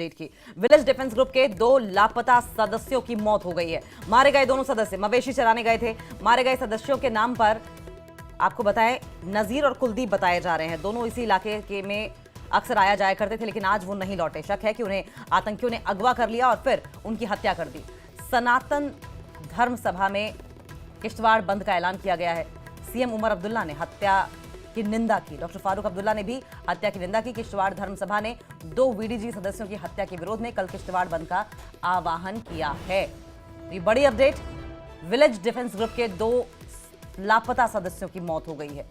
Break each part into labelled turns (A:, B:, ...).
A: Update की। Village defence group के 2 लापता सदस्यों की मौत हो गई है। मारे गए दोनों सदस्य मवेशी चराने गए थे। मारे गए सदस्यों के नाम पर आपको बताएं, नजीर और कुलदीप बताए जा रहे हैं। दोनों इसी इलाके के में अक्सर आया जाया करते थे, लेकिन आज वो नहीं लौटे। शक है कि उन्हें आतंकियों ने अगवा कर लिया और फिर उनकी हत्या कर दी। सनातन धर्म सभा में किश्तवाड़ बंद का ऐलान किया गया है। सीएम उमर अब्दुल्ला ने हत्या की निंदा की। डॉक्टर फारूक अब्दुल्ला ने भी हत्या की निंदा की। किश्तवाड़ धर्म सभा ने 2 वीडीजी सदस्यों की हत्या के विरोध में कल किश्तवाड़ बंद का आह्वान किया है। ये बड़ी अपडेट, विलेज डिफेंस ग्रुप के 2 लापता सदस्यों की मौत हो गई है।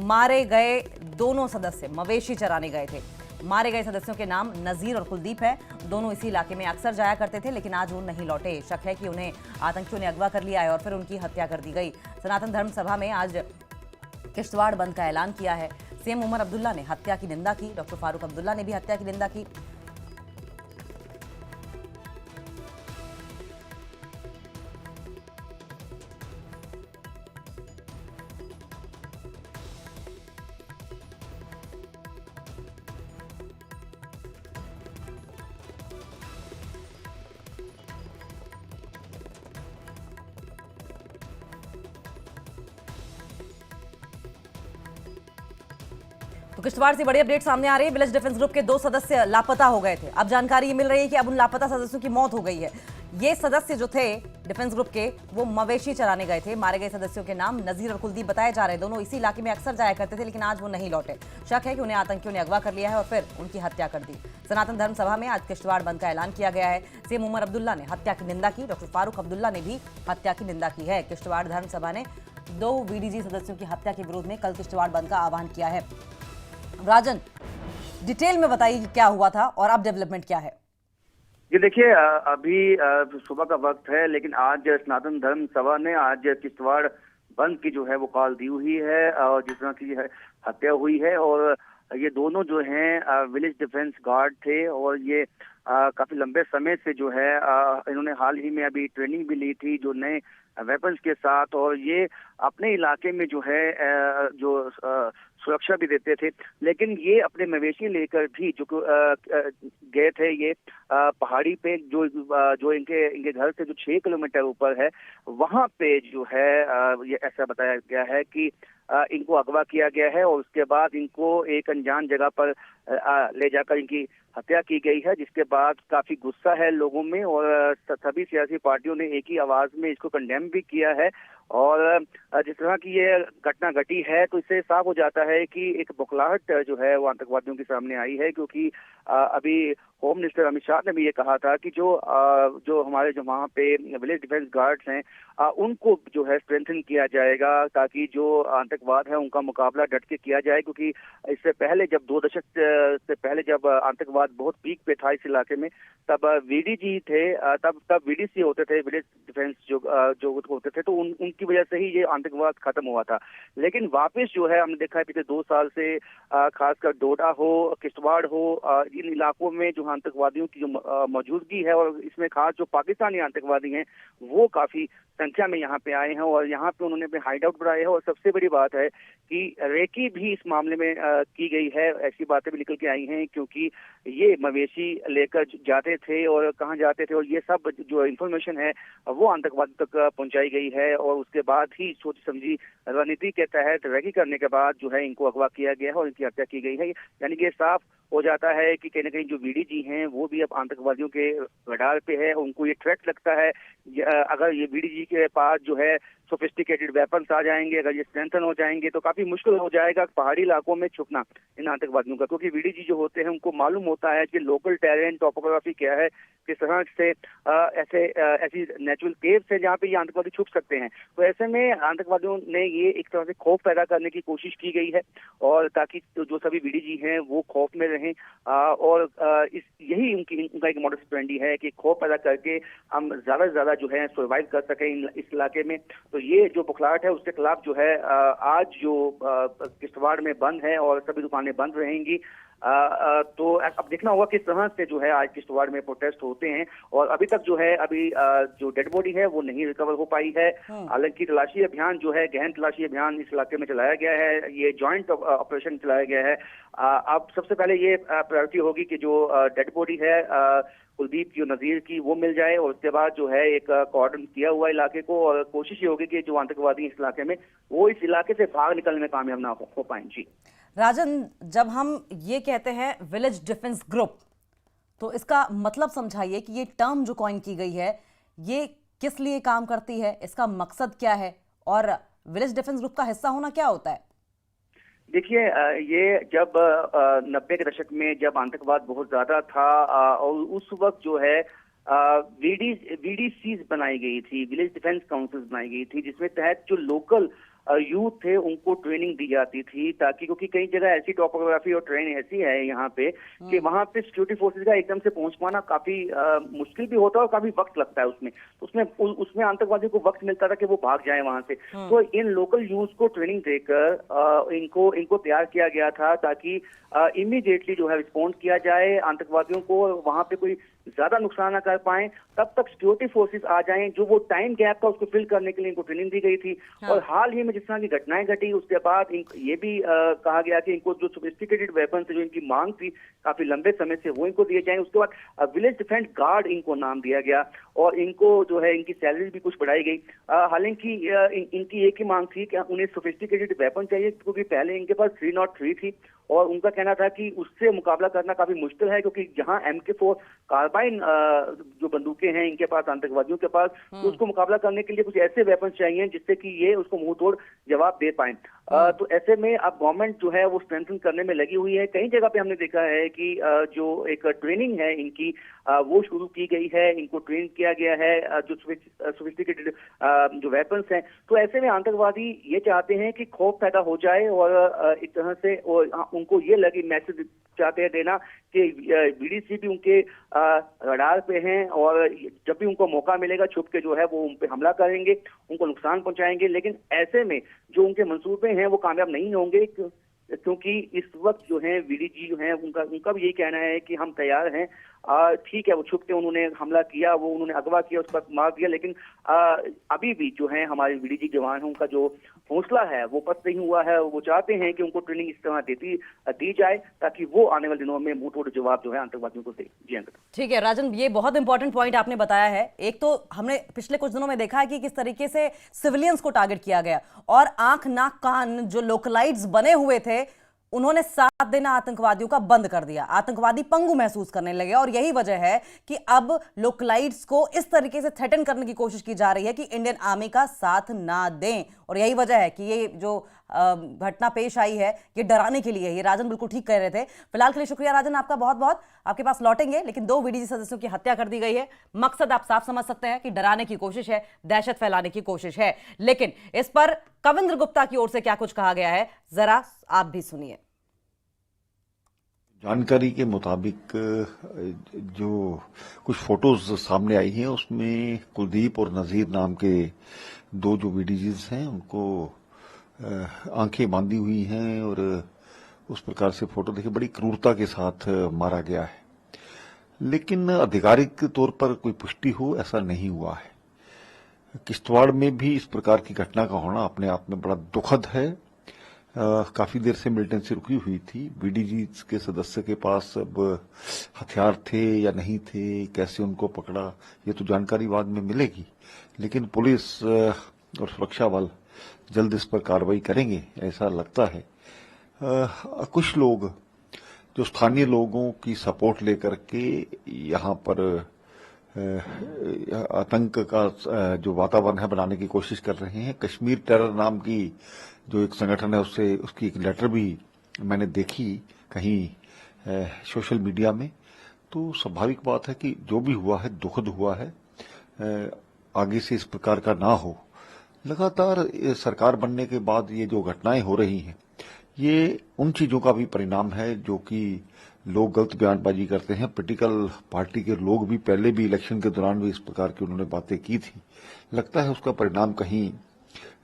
A: मारे गए दोनों सदस्य मवेशी चराने गए थे। मारे गए सदस्यों के नाम नजीर और कुलदीप है। दोनों इसी इलाके में अक्सर जाया करते थे, लेकिन आज वो नहीं लौटे। शक है कि उन्हें आतंकियों ने अगवा कर लिया है और फिर उनकी हत्या कर दी गई। सनातन धर्म सभा में आज किश्तवाड़ बंद का ऐलान किया है। सीएम उमर अब्दुल्ला ने हत्या की निंदा की। डॉक्टर फारूक अब्दुल्ला ने भी हत्या की निंदा की। तो किश्तवाड़ से बड़ी अपडेट सामने आ रही है। विलेज डिफेंस ग्रुप के 2 सदस्य लापता हो गए थे। अब जानकारी ये मिल रही है कि अब उन लापता सदस्यों की मौत हो गई है। ये सदस्य जो थे डिफेंस ग्रुप के, वो मवेशी चराने गए थे। मारे गए सदस्यों के नाम नजीर और कुलदीप बताए जा रहे हैं। दोनों इसी इलाके में अक्सर जाया करते थे, लेकिन आज वो नहीं लौटे। शक है कि उन्हें आतंकियों ने अगवा कर लिया है और फिर उनकी हत्या कर दी। सनातन धर्म सभा में आज किश्तवाड़ बंद का ऐलान किया गया है। सीएम उमर अब्दुल्ला ने हत्या की निंदा की। डॉक्टर फारूक अब्दुल्ला ने भी हत्या की निंदा की है। किश्तवाड़ धर्म सभा ने 2 वीडीजी सदस्यों की हत्या के विरोध में कल किश्तवाड़ बंद का आह्वान किया है। राजन, डिटेल में बताइए कि क्या हुआ था और अब डेवलपमेंट क्या है।
B: ये देखिए, अभी सुबह का वक्त है, लेकिन आज सनातन धर्म सभा ने आज किश्तवाड़ बंद की जो है वो कॉल दी हुई है और जिस तरह की हत्या हुई है। और ये दोनों जो हैं विलेज डिफेंस गार्ड थे और ये काफी लंबे समय से जो है इन्होंने हाल ही में अभी ट्रेनिंग भी ली थी जो नए वेपन्स के साथ, और ये अपने इलाके में जो है जो सुरक्षा भी देते थे। लेकिन ये अपने मवेशी लेकर भी जो गए थे ये पहाड़ी पे जो इनके घर से जो 6 किलोमीटर ऊपर है, वहां पे जो है ये ऐसा बताया गया है कि इनको अगवा किया गया है और उसके बाद इनको एक अनजान जगह पर ले जाकर इनकी हत्या की गई है, जिसके बाद काफी गुस्सा है लोगों में और सभी सियासी पार्टियों ने एक ही आवाज में इसको कंडेम भी किया है। और जिस तरह की ये घटना घटी है तो इससे साफ हो जाता है कि एक बौखलाहट जो है वो आतंकवादियों के सामने आई है, क्योंकि अभी होम मिनिस्टर अमित शाह ने भी ये कहा था कि जो हमारे जो वहाँ पे विलेज डिफेंस गार्ड्स हैं उनको जो है स्ट्रेंथन किया जाएगा, ताकि जो आतंकवाद है उनका मुकाबला डट के किया जाए। क्योंकि इससे पहले जब 2 दशक से पहले जब आतंकवाद बहुत पीक पे था इस इलाके में, तब वीडीजी थे, तब वीडीसी होते थे, विलेज डिफेंस जो होते थे, तो उनकी वजह से ही ये आतंकवाद खत्म हुआ था। लेकिन वापस जो है हमने देखा है पिछले 2 साल से खासकर डोडा हो, किश्तवाड़ हो, इन इलाकों में जो आतंकवादियों की जो मौजूदगी है और इसमें खास जो पाकिस्तानी आतंकवादी हैं वो काफी संख्या में यहाँ पे आए हैं और यहाँ पे उन्होंने अपने हाइड आउट बनाए हैं। और सबसे बड़ी बात है कि रेकी भी इस मामले में की गई है, ऐसी बातें भी निकल के आई हैं, क्योंकि ये मवेशी लेकर जाते थे और कहाँ जाते थे और ये सब जो इंफॉर्मेशन है वो आतंकवाद तक पहुंचाई गई है और उसके बाद ही सोच समझी रणनीति के तहत रेकी करने के बाद जो है इनको अगवा किया गया है और इनकी हत्या की गई है। यानी कि साफ हो जाता है कि कहीं ना कहीं जो वीडीजी हैं वो भी अब आतंकवादियों के रडार पे है। उनको ये थ्रेट लगता है अगर ये वीडीजी के पास जो है सोफिस्टिकेटेड वेपन्स आ जाएंगे, अगर ये स्ट्रेंथन हो जाएंगे तो काफी मुश्किल हो जाएगा पहाड़ी इलाकों में छुपना इन आतंकवादियों का, क्योंकि वीडीजी जो होते हैं उनको मालूम होता है कि लोकल टेरेन टोपोग्राफी क्या है, किस तरह से ऐसी नेचुरल केव्स है जहाँ पे ये आतंकवादी छुप सकते हैं। तो ऐसे में आतंकवादियों ने ये एक तरह से खौफ पैदा करने की कोशिश की गई है और ताकि जो सभी वीडीजी हैं वो खौफ में रहें और यही उनका एक मॉडस ऑपरेंडी है कि खौफ पैदा करके हम ज्यादा से ज्यादा जो है सर्वाइव कर सकें इस इलाके में। तो ये जो बुखलाहट है उसके खिलाफ जो है आज जो किश्तवाड़ में बंद है और सभी दुकानें बंद रहेंगी। तो अब देखना होगा किस तरह से जो है आज किश्तवाड़ में प्रोटेस्ट होते हैं। और अभी तक जो है जो डेड बॉडी है वो नहीं रिकवर हो पाई है। हालांकि तलाशी अभियान जो है, गहन तलाशी अभियान इस इलाके में चलाया गया है, ये जॉइंट ऑपरेशन चलाया गया है। अब सबसे पहले ये प्रायोरिटी होगी कि जो डेड बॉडी है कुलदीप की और नजीर की वो मिल जाए, और उसके बाद जो है एक कॉर्डन किया हुआ इलाके को, और कोशिश ये होगी कि जो आतंकवादी इस इलाके में वो इस इलाके से भाग निकलने में कामयाब ना हो पाए। जी
A: राजन, जब हम ये कहते हैं विलेज डिफेंस ग्रुप, तो इसका मतलब समझाइए कि ये टर्म जो कॉइन की गई है ये किस लिए काम करती है, इसका मकसद क्या है, और विलेज डिफेंस ग्रुप का हिस्सा होना क्या होता है?
B: देखिए, ये जब 90 के दशक में जब आतंकवाद बहुत ज्यादा था, और उस वक्त जो है वीडीसीज बनाई गई थी, विलेज डिफेंस काउंसिल बनाई गई थी, जिसमें तहत जो लोकल यूथ थे उनको ट्रेनिंग दी जाती थी, ताकि क्योंकि कई जगह ऐसी टोपोग्राफी और ट्रेन ऐसी है यहाँ पे कि वहाँ पे सिक्योरिटी फोर्सेज का एकदम से पहुंच पाना काफी मुश्किल भी होता है और काफी वक्त लगता है उसमें आतंकवादियों को वक्त मिलता था कि वो भाग जाए वहां से। तो इन लोकल यूथ को ट्रेनिंग देकर इनको तैयार किया गया था, ताकि इमीडिएटली जो है रिस्पॉन्ड किया जाए, आतंकवादियों को वहां पे कोई ज्यादा नुकसान ना कर पाए, तब तक सिक्योरिटी फोर्सेस आ जाएं। जो वो टाइम गैप था उसको फिल करने के लिए इनको ट्रेनिंग दी गई थी। और हाल ही में जिस तरह की घटनाएं घटी उसके बाद ये भी कहा गया कि इनको जो सोफिस्टिकेटेड वेपन जो इनकी मांग थी काफी लंबे समय से वो इनको दिए जाएं। उसके बाद विलेज डिफेंस गार्ड इनको नाम दिया गया, और इनको जो है इनकी सैलरी भी कुछ बढ़ाई गई। हालांकि इनकी एक ही मांग थी कि उन्हें सोफिस्टिकेटेड वेपन चाहिए, क्योंकि पहले इनके पास 303 थी, और उनका कहना था कि उससे मुकाबला करना काफी मुश्किल है, क्योंकि जहां MK4 कार्बाइन जो बंदूकें हैं इनके पास, आतंकवादियों के पास, तो उसको मुकाबला करने के लिए कुछ ऐसे वेपन चाहिए जिससे कि ये उसको मुंह तोड़ जवाब दे पाए। तो ऐसे में अब गवर्नमेंट जो है वो स्ट्रेंथन करने में लगी हुई है। कई जगह पे हमने देखा है कि जो एक ट्रेनिंग है इनकी वो शुरू की गई है, इनको ट्रेन किया गया है जो सोफिस्टिकेटेड जो वेपन्स हैं। तो ऐसे में आतंकवादी ये चाहते हैं कि खौफ पैदा हो जाए, और एक तरह से उनको ये लगे, मैसेज चाहते हैं देना कि वीडीसी भी उनके रडार पे हैं, और जब भी उनको मौका मिलेगा छुप के जो है वो उन पे हमला करेंगे, उनको नुकसान पहुंचाएंगे। लेकिन ऐसे में जो उनके मंसूबे हैं वो कामयाब नहीं होंगे, क्योंकि इस वक्त जो है वीडीजी जो है उनका भी यही कहना है कि हम तैयार हैं। ठीक है, वो छुप के उन्होंने हमला किया, वो उन्होंने अगवा किया, उस पर मार दिया, लेकिन अभी भी जो है हमारे वीडीजी जवान हैं उनका जो हौसला है वो पस्त नहीं हुआ है। वो चाहते हैं कि उनको ट्रेनिंग इस तरह दी जाए ताकि वो आने वाले दिनों में मुंह तोड़ जवाब जो है आतंकवादियों को दे। जी अंकल।
A: ठीक है राजन, ये बहुत इंपॉर्टेंट पॉइंट आपने बताया है। एक तो हमने पिछले कुछ दिनों में देखा है कि किस तरीके से सिविलियंस को टारगेट किया गया, और आंख नाक कान जो लोकलाइट्स बने हुए थे उन्होंने साथ देना आतंकवादियों का बंद कर दिया। आतंकवादी पंगु महसूस करने लगे, और यही वजह है कि अब लोकलाइट्स को इस तरीके से थ्रेटन करने की कोशिश की जा रही है कि इंडियन आर्मी का साथ ना दें। और यही वजह है कि ये जो घटना पेश आई है ये डराने के लिए। ये राजन बिल्कुल ठीक कह रहे थे। फिलहाल के लिए शुक्रिया राजन आपका बहुत बहुत। आपके पास लौटेंगे, लेकिन 2 वीडीजी सदस्यों की हत्या कर दी गई है। मकसद आप साफ समझ सकते हैं कि डराने की कोशिश है, दहशत फैलाने की कोशिश है। लेकिन इस पर कविंद्र गुप्ता की ओर से क्या कुछ कहा गया है, जरा आप भी सुनिए।
C: जानकारी के मुताबिक जो कुछ फोटोज सामने आई हैं उसमें कुलदीप और नजीर नाम के 2 जो वीडीजीज हैं उनको आंखें बांधी हुई हैं, और उस प्रकार से फोटो देखिए बड़ी क्रूरता के साथ मारा गया है। लेकिन आधिकारिक तौर पर कोई पुष्टि हो ऐसा नहीं हुआ है। किश्तवाड़ में भी इस प्रकार की घटना का होना अपने आप में बड़ा दुखद है। काफी देर से मिलिटेंसी रुकी हुई थी। वीडीजी के सदस्य के पास अब हथियार थे या नहीं थे, कैसे उनको पकड़ा, ये तो जानकारी बाद में मिलेगी। लेकिन पुलिस और सुरक्षा बल जल्द इस पर कार्रवाई करेंगे ऐसा लगता है। कुछ लोग जो स्थानीय लोगों की सपोर्ट लेकर के यहाँ पर आतंक का जो वातावरण है बनाने की कोशिश कर रहे हैं। कश्मीर टेरर नाम की जो एक संगठन है उसकी एक लेटर भी मैंने देखी कहीं सोशल मीडिया में। तो स्वाभाविक बात है कि जो भी हुआ है दुखद हुआ है, आगे से इस प्रकार का ना हो। लगातार सरकार बनने के बाद ये जो घटनाएं हो रही हैं ये उन चीजों का भी परिणाम है जो कि लोग गलत बयानबाजी करते हैं। पॉलिटिकल पार्टी के लोग भी पहले भी इलेक्शन के दौरान भी इस प्रकार की उन्होंने बातें की थी। लगता है उसका परिणाम कहीं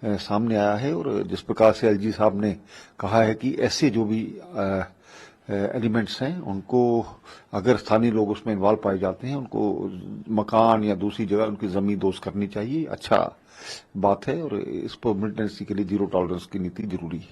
C: सामने आया है। और जिस प्रकार से एलजी साहब ने कहा है कि ऐसे जो भी एलिमेंट्स हैं उनको, अगर स्थानीय लोग उसमें इन्वॉल्व पाए जाते हैं, उनको मकान या दूसरी जगह उनकी जमीन दोस्त करनी चाहिए। अच्छा बात है, और इस पर मिलिटेंसी के लिए जीरो टॉलरेंस की नीति जरूरी है।